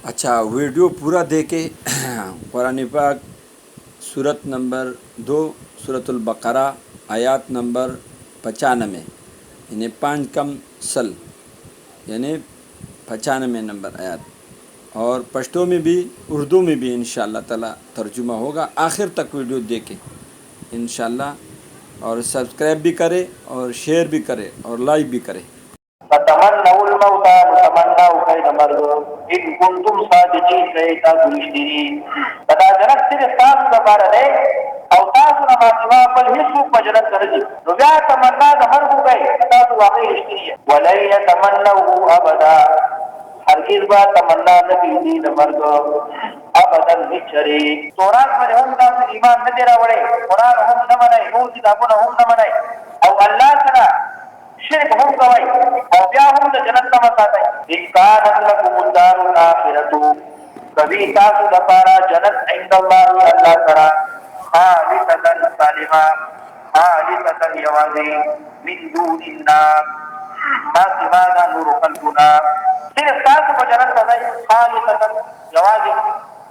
اچھا ویڈیو پورا دیکھے قرآن پاک سورت نمبر 2 سورۃ البقرہ آیات نمبر 95 یعنی 5 کم سل یعنی 95 نمبر آیات، اور پشتو میں بھی اردو میں بھی انشاءاللہ تعالی ترجمہ ہوگا۔ آخر تک ویڈیو دیکھیں انشاءاللہ، اور سبسکرائب بھی کرے اور شیئر بھی کرے اور لائک بھی کرے۔ فتمنوا الموت تمنوا كيد مرض ان كنتم صادقين كيد تشتري بدا جنت صرف تاسو لپاره دی او تاسو نه ماتوا بل هیڅ مجرد درځي نو بیا تمنا د مرګ کوي تاسو واقعي رښتینی ولن يتمنوا ابدا هرگز با تمنا نه کیږي د مرګ ابدا هیڅری تورات باندې هم تاسو ایمان نه دی راوړی، قرآن هم نه منئ، نور کتابونه هم نه منئ، او الله سره شرک هم کوي او بیا هم د جنت نه مساتئ ان کانت لکم الدار الاخرة کبھی تاسو لپاره جنت عند الله الله سره خالصة سالمه خالصة یوازې من دون الناس ما سوا دا نور خلقنا صرف تاسو په جنت ته ځئ خالصة یوازې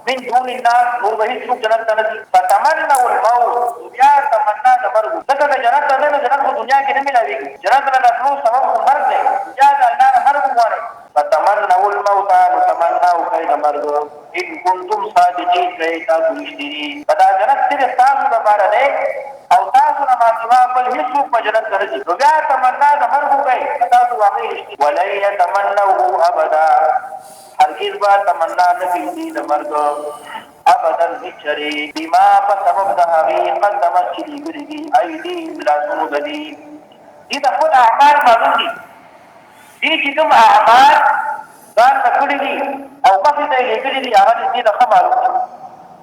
من دون الناس نور به هیڅ جنت ته نه ځي فتمنوا الموت بیا تمنا د مرګ ځکه د جنت ته ځئ نو جنت خو دنیا کې نه ملاویږي، جنت نه راتلو سبب خو مرګ دی، بیا د الله نه مرګ وغواړئ فتمنوا الموت تمنوا كيد مرګ ان كنتم صادقين كي تاسو رښتینی دا جنت صرف تاسو لپاره دی او تاسو نه ماتوا بل هیڅ په جنت ته نه ځي نو بیا تمنا د مرګ وکړئ تاسو واقعي رښتینی ولن يتمنوا ابدا هرگز با تمنا نه کیږي د مرګ ابدا هیڅری بما په سبب د هغې قدمت چې لیکلي دي ایدیهم لاسونو د دي دي د خپل اعمال معلوم دي، دي چې کوم اعمال ځان ته کړي دي او مخې ته یې لیکلي دي هغه دي د ښه معلوم دي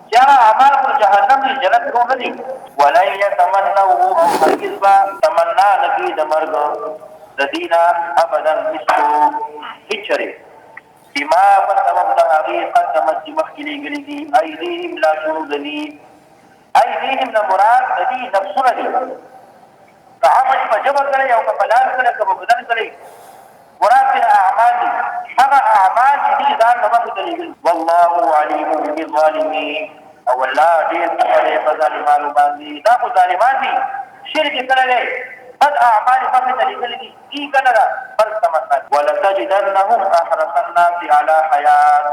چې هغه اعمال خو جهنم دي، جنت خو نه دي ولن یتمنوه هرگز به تمنا نه کړي د مرګ د دې نه ابدا هیڅری بما په سبب د هغې قدمت چې مخکې لیکلي دي ایدیهم لاسونو د دي ایدیهم نه مراد د دې نفسونه دي که عمل په ژبه کړی او که په لاس کړی که په بدن کړی مراد ترې اعمال دي، هغه اعمال چې دي ځان نه مخکې ته لیکلي والله علیم بالظالمین او الله ډېر پوه دی په ظالمانو باندې دا خو ظالمان دي شرک یې کړی دی بد اعمال مخکې ته لیکلي دي دي کنه ده بل تمثل ولتجدنهم احرص الناس على حیات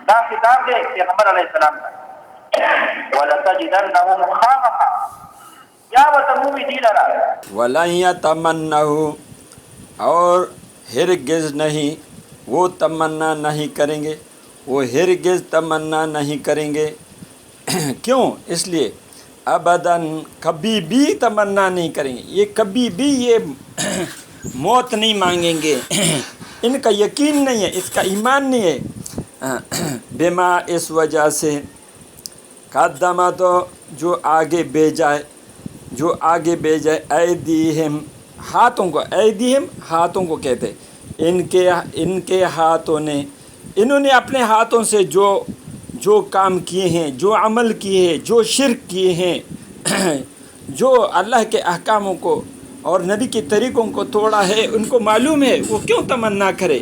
دا کتاب دی پیغمبر علیه السلام ته ولتجدنهم خامخا یا وتمومی دی لرا ولن یتمنوا اور ہرگز نہیں وہ تمنا نہیں کریں گے، وہ ہرگز تمنا نہیں کریں گے کیوں؟ اس لیے ابداً کبھی بھی تمنا نہیں کریں گے، یہ کبھی بھی یہ موت نہیں مانگیں گے ان کا یقین نہیں ہے، اس کا ایمان نہیں ہے بما اس وجہ سے قدمہ تو جو آگے بھیجائے ایدیہم ہاتھوں کو، ایدیہم ہاتھوں کو کہتے ہیں، ان کے ہاتھوں نے، انہوں نے اپنے ہاتھوں سے جو کام کیے ہیں، جو عمل کیے ہیں، جو شرک کیے ہیں جو اللہ کے احکاموں کو اور نبی کے طریقوں کو توڑا ہے، ان کو معلوم ہے وہ کیوں تمنا کرے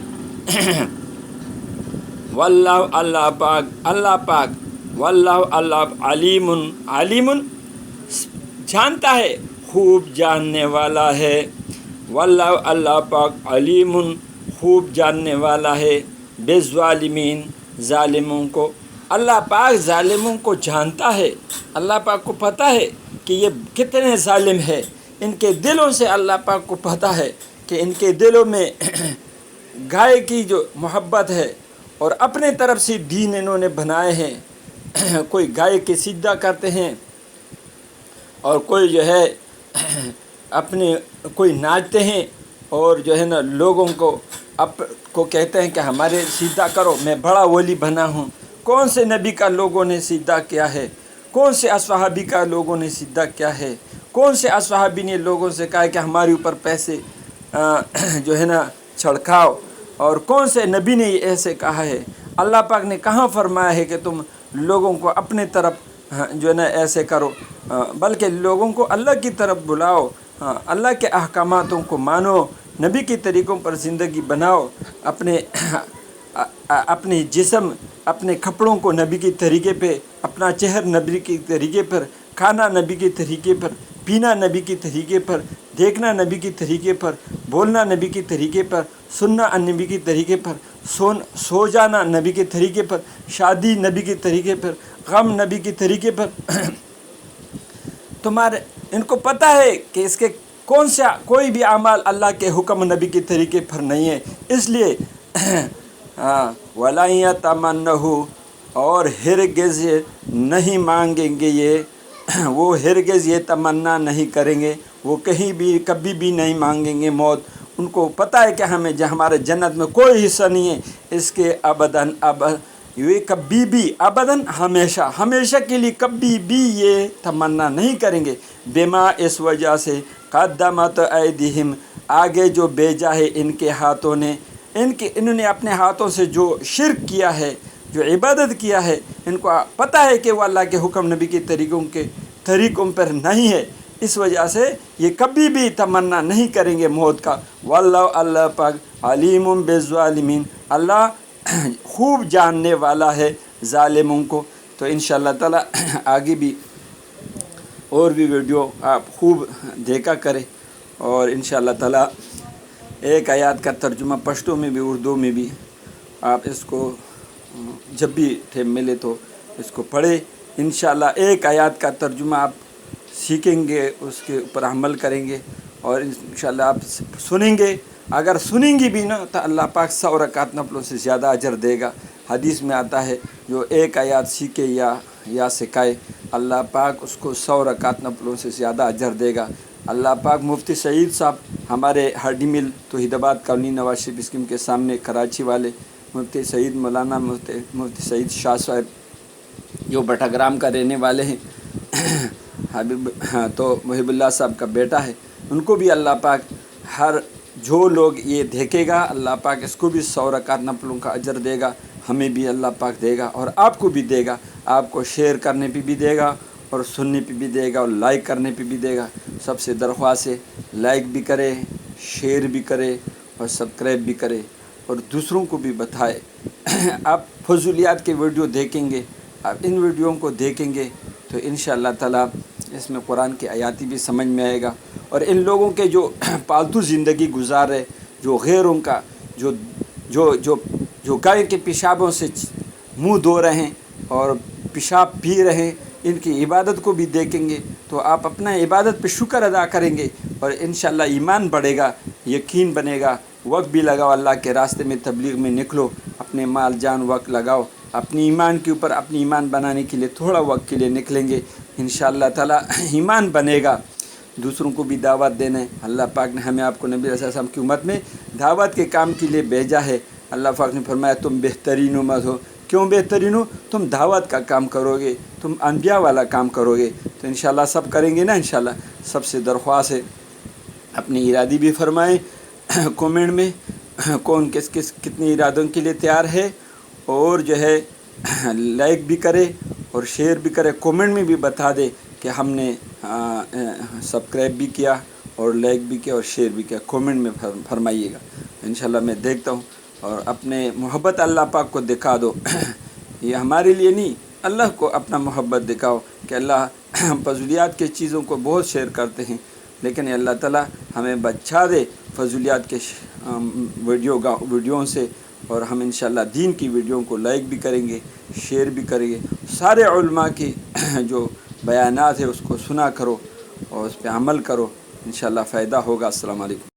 واللہ اللہ پاک واللہ اللہ علیم جانتا ہے، خوب جاننے والا ہے، واللہ اللہ پاک علیم خوب جاننے والا ہے بالظالمین ظالموں کو، اللہ پاک ظالموں کو جانتا ہے، اللہ پاک کو پتہ ہے کہ یہ کتنے ظالم ہے، ان کے دلوں سے اللہ پاک کو پتہ ہے کہ ان کے دلوں میں گائے کی جو محبت ہے اور اپنے طرف سے دین انہوں نے بنائے ہیں، کوئی گائے کے سجدہ کرتے ہیں اور کوئی جو ہے اپنے کوئی ناچتے ہیں اور جو ہے نا لوگوں کو کہتے ہیں کہ ہمارے سجدہ کرو، میں بڑا ولی بنا ہوں۔ کون سے نبی کا لوگوں نے سجدہ کیا ہے؟ کون سے اصحابی کا لوگوں نے سجدہ کیا ہے؟ کون سے اصحابی نے لوگوں سے کہا کہ ہمارے اوپر پیسے جو ہے نا چھڑکاؤ، اور کون سے نبی نے ایسے کہا ہے؟ اللہ پاک نے کہاں فرمایا ہے کہ تم لوگوں کو اپنے طرف جو ہے نا ایسے کرو، بلکہ لوگوں کو اللہ کی طرف بلاؤ، اللہ کے احکاماتوں کو مانو، نبی کے طریقوں پر زندگی بناؤ، اپنے جسم اپنے کپڑوں کو نبی کے طریقے پہ، اپنا چہر نبی کے طریقے پر، کھانا نبی کے طریقے پر، پینا نبی کے طریقے پر، دیکھنا نبی کے طریقے پر، بولنا نبی کے طریقے پر، سننا نبی کے طریقے پر، سو جانا نبی کے طریقے پر، شادی نبی کے طریقے پر، غم نبی کے طریقے پر تمہارے ان کو پتہ ہے کہ اس کے کوئی بھی اعمال اللہ کے حکم نبی کے طریقے پر نہیں ہے، اس لیے وَلَن يَتَمَنَّهُ اور ہرگز نہیں مانگیں گے وہ ہرگز یہ تمنا نہیں کریں گے، وہ کبھی بھی نہیں مانگیں گے موت۔ ان کو پتہ ہے کہ ہمارے جنت میں کوئی حصہ نہیں ہے اس کے ابداً یہ کبھی بھی ابداً ہمیشہ کے لیے کبھی بھی یہ تمنا نہیں کریں گے۔ بما اس وجہ سے قدمت ایدیہم آگے جو بھیجا ہے ان کے ہاتھوں نے، انہوں نے اپنے ہاتھوں سے جو شرک کیا ہے، جو عبادت کیا ہے، ان کو پتہ ہے کہ وہ اللہ کے حکم نبی کے طریقوں پر نہیں ہے، اس وجہ سے یہ کبھی بھی تمنا نہیں کریں گے موت کا۔ واللہ اللہ پاک علیم بالظالمین اللہ خوب جاننے والا ہے ظالموں کو۔ تو انشاءاللہ تعالیٰ آگے بھی اور بھی ویڈیو آپ خوب دیکھا کریں، اور انشاءاللہ تعالیٰ ایک آیات کا ترجمہ پشتو میں بھی اردو میں بھی آپ اس کو جب بھی ٹائم ملے تو اس کو پڑھیں۔ انشاءاللہ ایک آیات کا ترجمہ آپ سیکھیں گے، اس کے اوپر عمل کریں گے، اور انشاءاللہ آپ سنیں گے، اگر سنیں گی بھی نا تو اللہ پاک 100 رکعت نفلوں سے زیادہ اجر دے گا۔ حدیث میں آتا ہے جو ایک آیات سیکھے یا سکھائے اللہ پاک اس کو 100 رکعت نفلوں سے زیادہ اجر دے گا۔ اللہ پاک مفتی سعید صاحب ہمارے ہڈی مل توحید آباد کالونی نواز شریف اسکیم کے سامنے کراچی والے مفتی سعید مولانا مفتی سعید شاہ صاحب جو بٹاگرام کا رہنے والے ہیں تو محب اللہ صاحب کا بیٹا ہے، ان کو بھی اللہ پاک جو لوگ یہ دیکھے گا اللہ پاک اس کو بھی 100 رکعت نفلوں کا اجر دے گا، ہمیں بھی اللہ پاک دے گا اور آپ کو بھی دے گا، آپ کو شیئر کرنے پہ بھی دے گا اور سننے پہ بھی دے گا اور لائک کرنے پہ بھی دے گا۔ سب سے درخواست ہے لائک بھی کرے، شیئر بھی کرے اور سبسکرائب بھی کرے اور دوسروں کو بھی بتائے۔ آپ فضولیات کے ویڈیو دیکھیں گے، آپ ان ویڈیوؤں کو دیکھیں گے تو انشاءاللہ تعالیٰ اس میں قرآن کی آیاتی بھی سمجھ میں آئے گا، اور ان لوگوں کے جو پالتو زندگی گزار رہے، جو غیروں کا جو گائے کے پیشابوں سے منہ دھو رہے ہیں اور پیشاب پی رہے ہیں، ان کی عبادت کو بھی دیکھیں گے تو آپ اپنا عبادت پہ شکر ادا کریں گے، اور انشاءاللہ ایمان بڑھے گا، یقین بنے گا۔ وقت بھی لگاؤ اللہ کے راستے میں، تبلیغ میں نکلو، اپنے مال جان وقت لگاؤ، اپنی ایمان کے اوپر اپنی ایمان بنانے کے لیے تھوڑا وقت کے لیے نکلیں گے، انشاءاللہ تعالیٰ ایمان بنے گا۔ دوسروں کو بھی دعوت دینا ہے، اللہ پاک نے ہمیں آپ کو نبی صلی اللہ علیہ وسلم کی امت میں دعوت کے کام کے لیے بھیجا ہے۔ اللہ پاک نے فرمایا تم بہترین امت ہو، کیوں بہترین ہو؟ تم دعوت کا کام کرو گے، تم انبیاء والا کام کرو گے، تو انشاءاللہ سب کریں گے نا انشاءاللہ۔ سب سے درخواست ہے اپنی ارادی بھی فرمائیں کومنٹ میں، کون کتنے ارادوں کے لیے تیار ہے، اور جو ہے لائک بھی کرے اور شیئر بھی کرے، کومنٹ میں بھی بتا دے کہ ہم نے سبسکرائب بھی کیا اور لائک بھی کیا اور شیئر بھی کیا، کومنٹ میں فرمائیے گا، انشاءاللہ میں دیکھتا ہوں۔ اور اپنے محبت اللہ پاک کو دکھا دو، یہ ہمارے لیے نہیں، اللہ کو اپنا محبت دکھاؤ کہ اللہ فضولیات کے چیزوں کو بہت شیئر کرتے ہیں، لیکن اللہ تعالیٰ ہمیں بچا دے فضولیات کے ویڈیوؤں سے، اور ہم انشاءاللہ دین کی ویڈیوؤں کو لائک بھی کریں گے، شیئر بھی کریں گے، سارے علماء کی جو بیانات ہے اس کو سنا کرو اور اس پہ عمل کرو، انشاءاللہ فائدہ ہوگا۔ السلام علیکم۔